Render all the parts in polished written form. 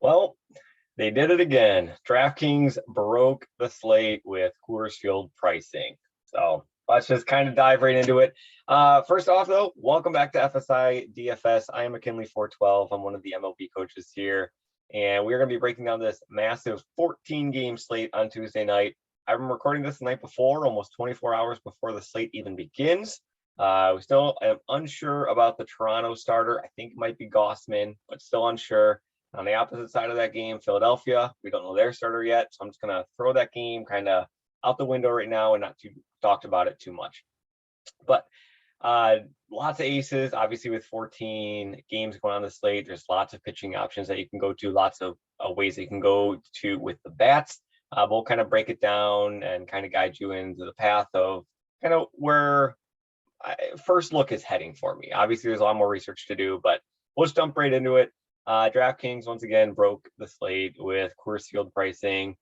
Well, they did it again. DraftKings broke the slate with Coors Field pricing. So let's just kind of dive right into it. First off, though, welcome back to FSi DFS. I am McKinley412. I'm one of the MLB coaches here, and we're going to be breaking down this massive 14-game slate on Tuesday night. I'm recording this the night before, almost 24 hours before the slate even begins. We still am unsure about the Toronto starter. I think it might be Gossman, but still unsure. On the opposite side of that game, Philadelphia, we don't know their starter yet, so I'm just going to throw that game kind of out the window right now and not too talked about it too much. But lots of aces, obviously with 14 games going on the slate. There's lots of pitching options that you can go to, lots of ways that you can go to with the bats. We'll kind of break it down and kind of guide you into the path of kind of where first look is heading for me. Obviously, there's a lot more research to do, but we'll just jump right into it. DraftKings once again broke the slate with Coors Field pricing,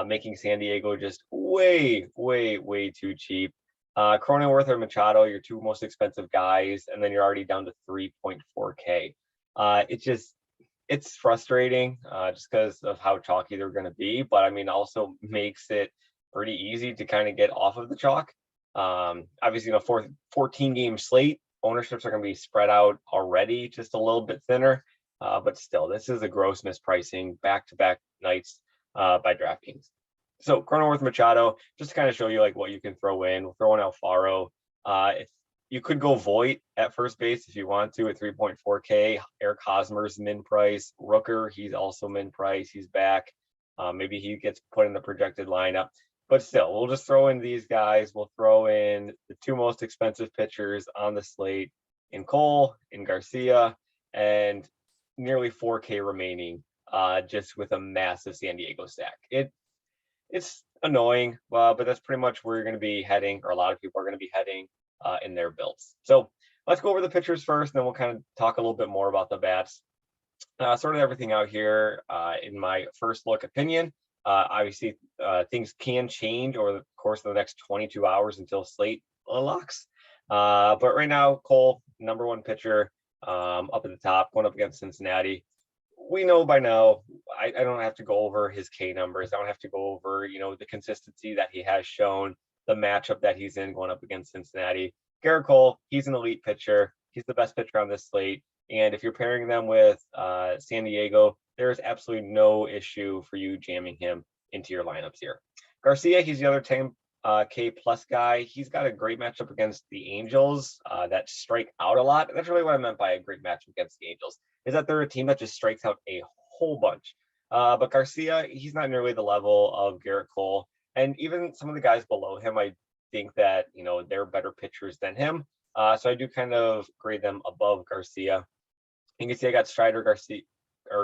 making San Diego just way too cheap. Cronenworth or Machado, your two most expensive guys, and then you're already down to 3.4K. It's frustrating just because of how chalky they're going to be, but I mean, also makes it pretty easy to kind of get off of the chalk. Obviously, 14-game slate, ownerships are going to be spread out already just a little bit thinner. But still, this is a gross mispricing back-to-back nights by DraftKings. So Cronenworth Machado, just to kind of show you like what you can throw in. We'll throw in Alfaro. If you could go Voit at first base if you want to at 3.4K. Eric Hosmer's min price. Rooker, he's also min price. He's back. Maybe he gets put in the projected lineup. But still, we'll just throw in these guys. We'll throw in the two most expensive pitchers on the slate in Cole, in Garcia, and nearly 4K remaining just with a massive San Diego stack. It's annoying, but that's pretty much where you're going to be heading, or a lot of people are going to be heading in their builds. So let's go over the pitchers first, and then we'll kind of talk a little bit more about the bats. Sorted everything out here in my first look opinion. Obviously, things can change over the course of the next 22 hours until slate locks. But right now, Cole, number one pitcher, up at the top, going up against Cincinnati. We know by now, I don't have to go over his K numbers. I don't have to go over, the consistency that he has shown, the matchup that he's in going up against Cincinnati. Garrett Cole, he's an elite pitcher. He's the best pitcher on this slate. And if you're pairing them with San Diego, there is absolutely no issue for you jamming him into your lineups here. Garcia, he's the other 10K plus guy. He's got a great matchup against the Angels that strike out a lot. That's really what I meant by a great matchup against the Angels, is that they're a team that just strikes out a whole bunch. But Garcia, he's not nearly the level of Garrett Cole. And even some of the guys below him, I think that, they're better pitchers than him. So I do kind of grade them above Garcia. You can see I got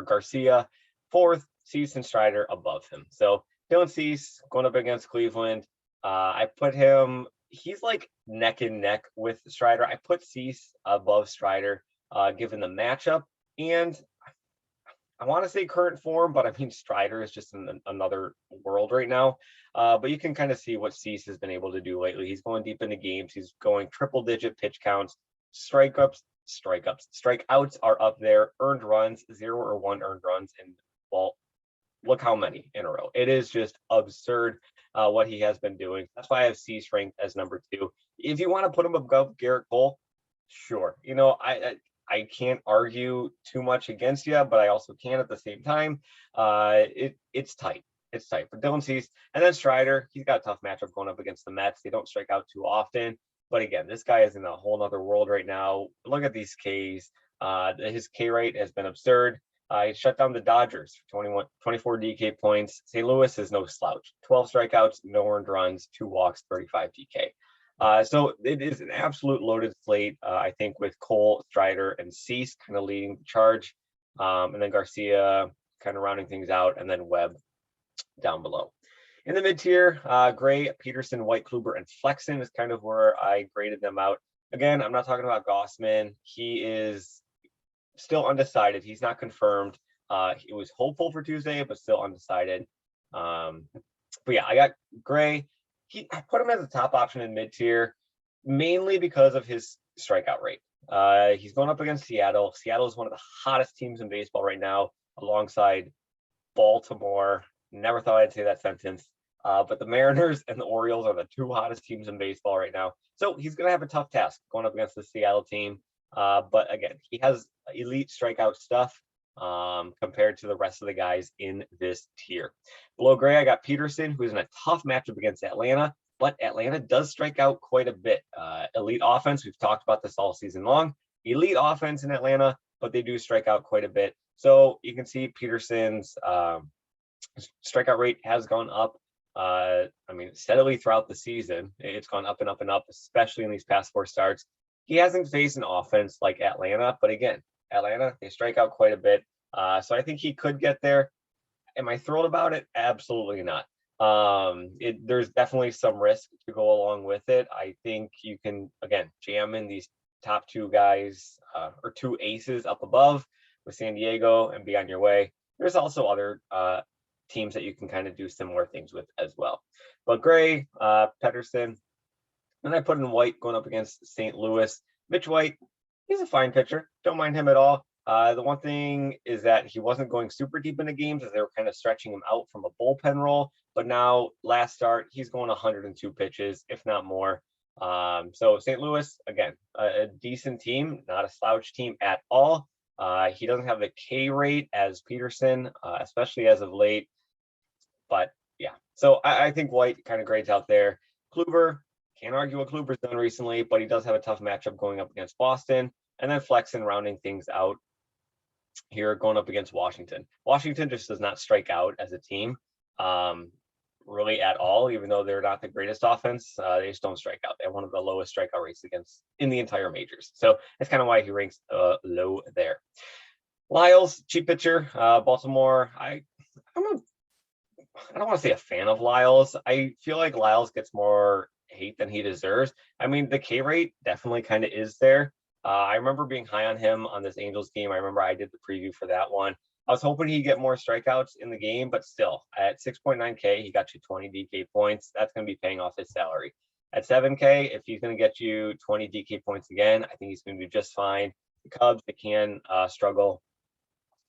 Garcia fourth, Cease and Strider above him. So Dylan Cease going up against Cleveland. I put him, he's like neck and neck with Strider. I put Cease above Strider, given the matchup. And I want to say current form, but I mean, Strider is just in another world right now. But you can kind of see what Cease has been able to do lately. He's going deep into games. He's going triple-digit pitch counts, strikeouts are up there. Earned runs, 0 or 1 earned runs. And, well, look how many in a row. It is just absurd what he has been doing. That's why I have Cease ranked as number 2. If you want to put him above Garrett Cole, sure. I can't argue too much against you, but I also can at the same time. It's tight. It's tight. But Dylan Cease, and then Strider, he's got a tough matchup going up against the Mets. They don't strike out too often. But again, this guy is in a whole other world right now. Look at these Ks. His K rate has been absurd. He shut down the Dodgers for 24 DK points. St. Louis is no slouch. 12 strikeouts, no earned runs, 2 walks, 35 DK. So it is an absolute loaded slate, I think, with Cole, Strider, and Cease kind of leading the charge. And then Garcia kind of rounding things out, and then Webb down below. In the mid-tier, Gray, Peterson, White, Kluber, and Flexen is kind of where I graded them out. Again, I'm not talking about Gossman. He is still undecided. He's not confirmed. He was hopeful for Tuesday, but still undecided. But yeah, I got Gray. I put him as a top option in mid-tier, mainly because of his strikeout rate. He's going up against Seattle. Seattle is one of the hottest teams in baseball right now. alongside Baltimore. Never thought I'd say that sentence. But the Mariners and the Orioles are the two hottest teams in baseball right now. So he's going to have a tough task going up against the Seattle team. But again, he has elite strikeout stuff compared to the rest of the guys in this tier. Below gray, I got Peterson, who's in a tough matchup against Atlanta, but Atlanta does strike out quite a bit. Elite offense, we've talked about this all season long. Elite offense in Atlanta, but they do strike out quite a bit. So you can see Peterson's strikeout rate has gone up. Steadily throughout the season. It's gone up and up and up, especially in these past 4 starts. He hasn't faced an offense like Atlanta, but again, Atlanta, they strike out quite a bit. So I think he could get there. Am I thrilled about it? Absolutely not. There's definitely some risk to go along with it. I think you can, again, jam in these top 2 guys or 2 aces up above with San Diego and be on your way. There's also other teams that you can kind of do similar things with as well. But gray, Pedersen, and I put in white going up against St. Louis. Mitch White, he's a fine pitcher. Don't mind him at all. The one thing is that he wasn't going super deep into games as they were kind of stretching him out from a bullpen role. But now, last start, he's going 102 pitches, if not more. So St. Louis, again, a decent team, not a slouch team at all. He doesn't have the K rate as Peterson, especially as of late. But yeah, so I think White kind of grades out there. Kluber, can't argue what Kluber's done recently, but he does have a tough matchup going up against Boston. And then Flexen rounding things out here going up against Washington. Washington just does not strike out as a team really at all, even though they're not the greatest offense. They just don't strike out. They have one of the lowest strikeout rates against in the entire majors. So that's kind of why he ranks low there. Lyles, cheap pitcher, Baltimore. I don't want to say a fan of Lyles. I feel like Lyles gets more hate than he deserves. I mean, the K rate definitely kind of is there. I remember being high on him on this Angels game. I remember I did the preview for that one. I was hoping he'd get more strikeouts in the game, but still, at 6.9K, he got you 20 DK points. That's going to be paying off his salary. At 7K, if he's going to get you 20 DK points again, I think he's going to do just fine. The Cubs, they can struggle.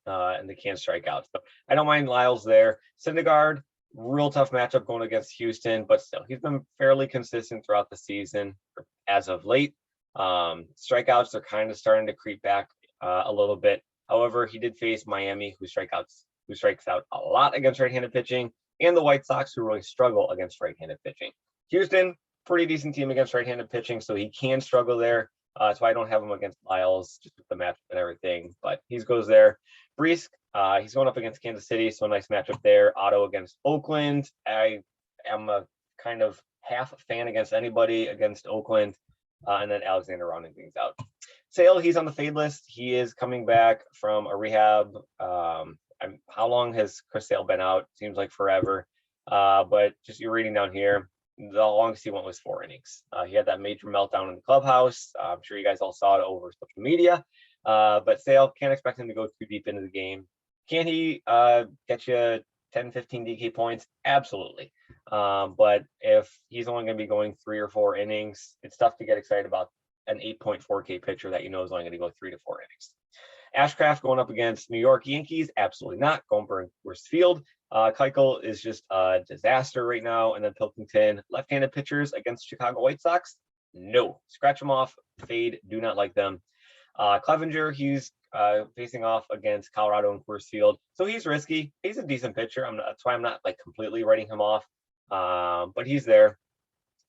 And they can't strike out. So I don't mind Lyles there. Syndergaard, real tough matchup going against Houston, but still, he's been fairly consistent throughout the season as of late. Strikeouts are kind of starting to creep back a little bit. However, he did face Miami, who strikes out a lot against right-handed pitching, and the White Sox, who really struggle against right-handed pitching. Houston, pretty decent team against right-handed pitching, so he can struggle there. That's why I don't have him against Lyles, just with the matchup and everything, but he goes there. Brees, he's going up against Kansas City, so a nice matchup there. Otto against Oakland. I am a kind of half fan against anybody against Oakland, and then Alexander rounding things out. Sale, he's on the fade list. He is coming back from a rehab. How long has Chris Sale been out? Seems like forever. But just you're reading down here, the longest he went was 4 innings. He had that major meltdown in the clubhouse. I'm sure you guys all saw it over social media. But Sale, can't expect him to go too deep into the game. Can he get you 10, 15 DK points? Absolutely. But if he's only going to be going 3 or 4 innings, it's tough to get excited about an 8.4K pitcher that you know is only going to go 3 to 4 innings. Ashcraft going up against New York Yankees? Absolutely not. Going for Coors Field. Keuchel is just a disaster right now. And then Pilkington, left-handed pitchers against Chicago White Sox? No. Scratch them off. Fade. Do not like them. Clevenger, he's facing off against Colorado and Coors Field. So he's risky. He's a decent pitcher. That's why I'm not like completely writing him off. But he's there.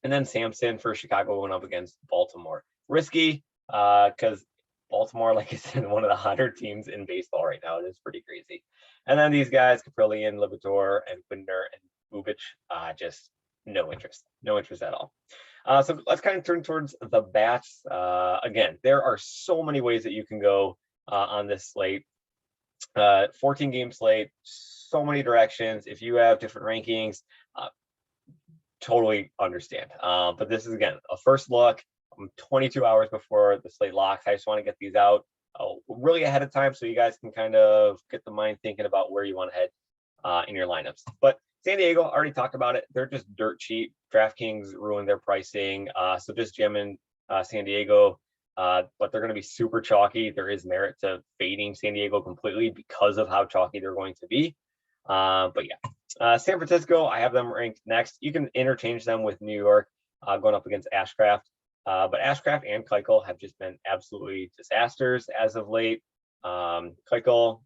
And then Sampson for Chicago going up against Baltimore. Risky because Baltimore, like I said, one of the hotter teams in baseball right now. It is pretty crazy. And then these guys, Caprillion, Libator, and Quindner, and Bubich, just no interest. No interest at all. So let's kind of turn towards the bats. Again, there are so many ways that you can go on this slate. 14-game slate, so many directions. If you have different rankings, totally understand. But this is, again, a first look. 22 hours before the slate locks. I just want to get these out really ahead of time so you guys can kind of get the mind thinking about where you want to head in your lineups. But San Diego, already talked about it. They're just dirt cheap. DraftKings ruined their pricing. So just jamming San Diego. but they're going to be super chalky. There is merit to fading San Diego completely because of how chalky they're going to be. But yeah, San Francisco, I have them ranked next. You can interchange them with New York going up against Ashcraft. But Ashcraft and Keuchel have just been absolutely disasters as of late. Keuchel,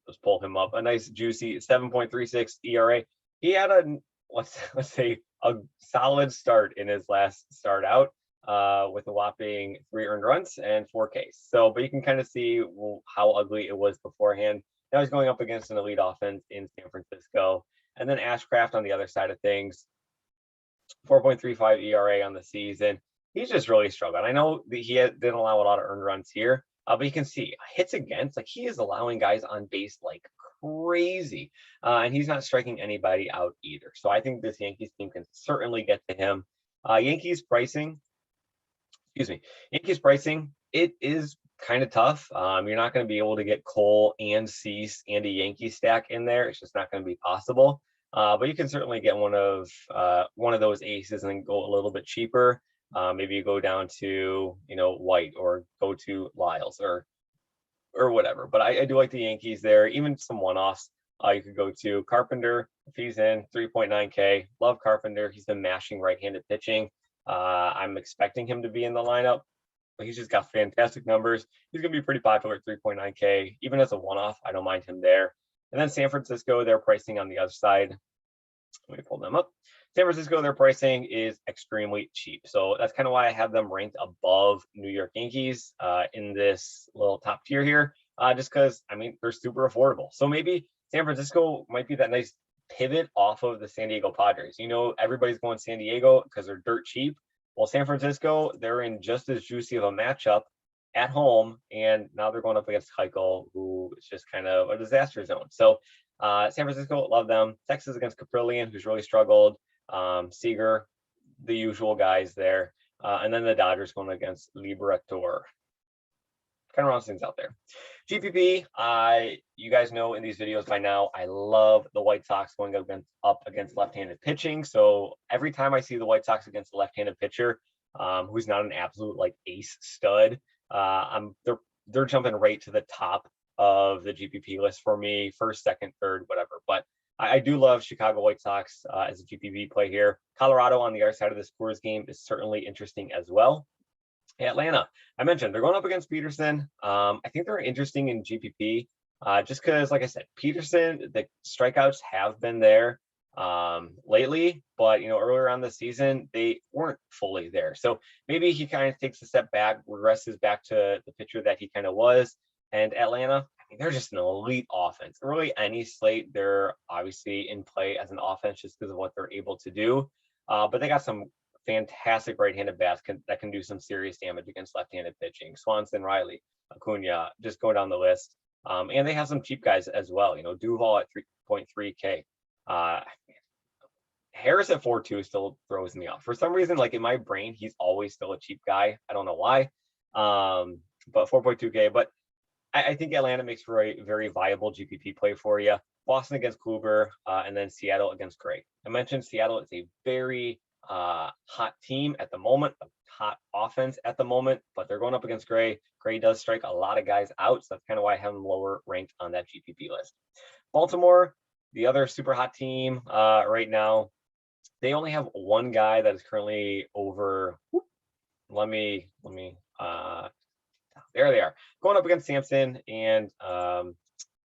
let's pull him up. A nice juicy 7.36 ERA. He had a let's say a solid start in his last start out with a whopping 3 earned runs and 4 Ks. So, but you can kind of see how ugly it was beforehand. Now he's going up against an elite offense in San Francisco, and then Ashcraft on the other side of things. 4.35 ERA on the season. He's just really struggling. I know that he didn't allow a lot of earned runs here, but you can see hits against, like he is allowing guys on base like crazy, and he's not striking anybody out either. So I think this Yankees team can certainly get to him. Yankees pricing, it is kind of tough. You're not going to be able to get Cole and Cease and a Yankee stack in there. It's just not going to be possible. But you can certainly get one of those aces and go a little bit cheaper. Maybe you go down to White or go to Lyles or whatever. But I do like the Yankees there. Even some one-offs. You could go to Carpenter if he's in 3.9K. Love Carpenter. He's been mashing right-handed pitching. I'm expecting him to be in the lineup, but he's just got fantastic numbers. He's going to be pretty popular at 3.9K. Even as a one-off, I don't mind him there. And then San Francisco, their pricing on the other side. Let me pull them up. San Francisco, their pricing is extremely cheap. So that's kind of why I have them ranked above New York Yankees in this little top tier here, just because, I mean, they're super affordable. So maybe San Francisco might be that nice pivot off of the San Diego Padres. Everybody's going San Diego because they're dirt cheap. Well, San Francisco, they're in just as juicy of a matchup at home, and now they're going up against Keuchel, who is just kind of a disaster zone. So San Francisco, love them. Texas against Caprillion, who's really struggled. Seager, the usual guys there. And then the Dodgers going against Liberator. Kind of rounds things out there. GPP, you guys know in these videos by now, I love the White Sox going up against left-handed pitching. So every time I see the White Sox against a left-handed pitcher, who's not an absolute like ace stud, they're jumping right to the top of the GPP list for me, first, second, third, whatever. But I do love Chicago White Sox as a GPP play here. Colorado on the other side of the Coors game is certainly interesting as well. Atlanta, I mentioned they're going up against Peterson. I think they're interesting in GPP just because, like I said, Peterson, the strikeouts have been there lately, but earlier on the season they weren't fully there. So maybe he kind of takes a step back, regresses back to the pitcher that he kind of was. And Atlanta, I mean, they're just an elite offense. Really, any slate, they're obviously in play as an offense just because of what they're able to do. But they got some fantastic right-handed bats that can do some serious damage against left-handed pitching. Swanson, Riley, Acuna, just go down the list. And they have some cheap guys as well. Duval at 3.3K. Harris at 4.2 still throws me off. For some reason, like in my brain, he's always still a cheap guy. I don't know why. But 4.2K. But I think Atlanta makes for a very viable GPP play for you. Boston against Kluber, and then Seattle against Gray. I mentioned Seattle is a very hot team at the moment, a hot offense at the moment, but they're going up against Gray. Gray does strike a lot of guys out, so that's kind of why I have them lower ranked on that GPP list. Baltimore, the other super hot team right now, they only have one guy that is currently over. There they are, going up against Sampson and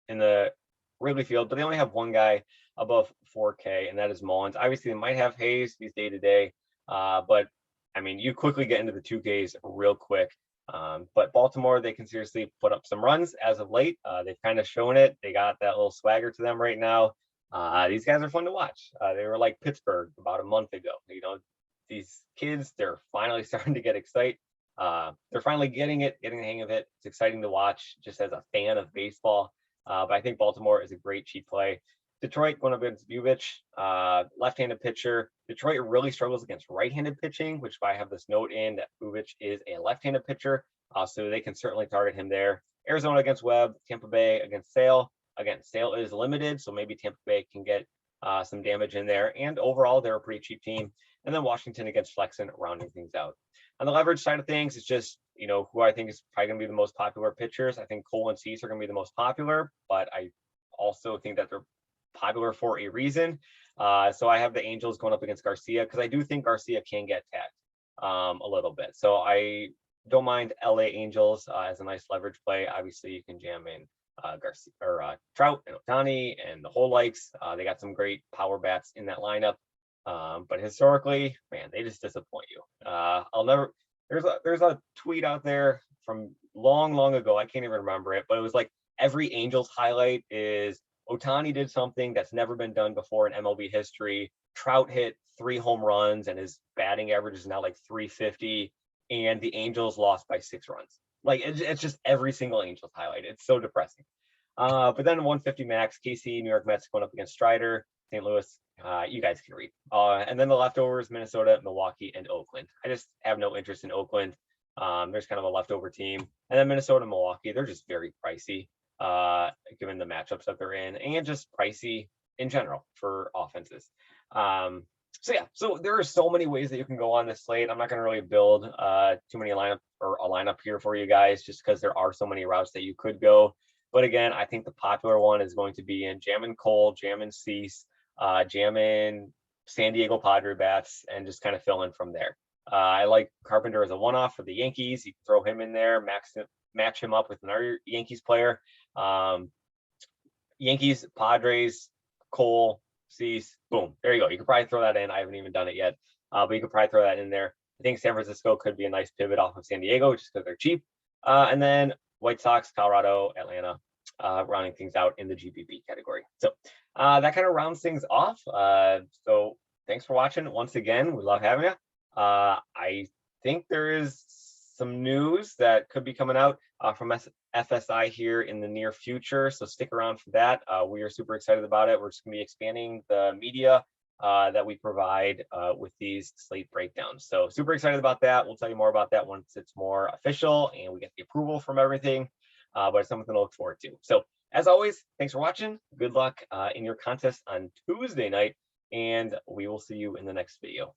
in the Wrigley Field, but they only have one guy above 4K, and that is Mullins. Obviously, they might have Hayes, he's day-to-day, but I mean, you quickly get into the 2Ks real quick. But Baltimore, they can seriously put up some runs as of late. They've kind of shown it. They got that little swagger to them right now. These guys are fun to watch. They were like Pittsburgh about a month ago. These kids, they're finally starting to get excited. They're finally getting the hang of it. It's exciting to watch just as a fan of baseball. But I think Baltimore is a great cheap play. Detroit going up against Bubich, left-handed pitcher. Detroit really struggles against right-handed pitching, which is why I have this note in that Bubich is a left-handed pitcher, so they can certainly target him there. Arizona against Webb, Tampa Bay against Sale. Again, Sale is limited, so maybe Tampa Bay can get some damage in there. And overall, they're a pretty cheap team. And then Washington against Flexen, rounding things out. On the leverage side of things, it's just, you know, who I think is probably going to be the most popular pitchers. I think Cole and Cease are going to be the most popular, but I also think that they're popular for a reason. So I have the Angels going up against Garcia because I do think Garcia can get tagged a little bit. So I don't mind LA Angels as a nice leverage play. Obviously, you can jam in Garcia or Trout and Ohtani and the whole likes. They got some great power bats in that lineup. But historically, man, they just disappoint you. I'll never. There's a tweet out there from long ago. I can't even remember it, but it was like every Angels highlight is Ohtani did something that's never been done before in MLB history. Trout hit 3 home runs and his batting average is now like 350, and the Angels lost by 6 runs. Like it's just every single Angels highlight. It's so depressing. But then 150 max, KC, New York Mets going up against Strider, St. Louis. You guys can read. And then the leftovers, Minnesota, Milwaukee, and Oakland. I just have no interest in Oakland. There's kind of a leftover team. And then Minnesota, Milwaukee, they're just very pricey, given the matchups that they're in, and just pricey in general for offenses. So yeah, so there are so many ways that you can go on this slate. I'm not going to really build too many lineup or a lineup here for you guys, just because there are so many routes that you could go. But again, I think the popular one is going to be in Jammin' Cole, Jammin' Cease, Jammin' San Diego Padre bats, and just kind of fill in from there. I like Carpenter as a one-off for the Yankees. You can throw him in there, match him up with another Yankees player. Yankees, Padres, Cole, Cease, boom, there you go. You could probably throw that in. I haven't even done it yet, but you could probably throw that in there. I think San Francisco could be a nice pivot off of San Diego just because they're cheap. And then White Sox, Colorado, Atlanta, rounding things out in the GPP category. So that kind of rounds things off. So thanks for watching once again. We love having you. I think there is some news that could be coming out from FSi here in the near future. So stick around for that. We are super excited about it. We're just going to be expanding the media that we provide with these slate breakdowns. So super excited about that. We'll tell you more about that once it's more official and we get the approval from everything. But it's something to look forward to. So as always, thanks for watching. Good luck in your contest on Tuesday night, and we will see you in the next video.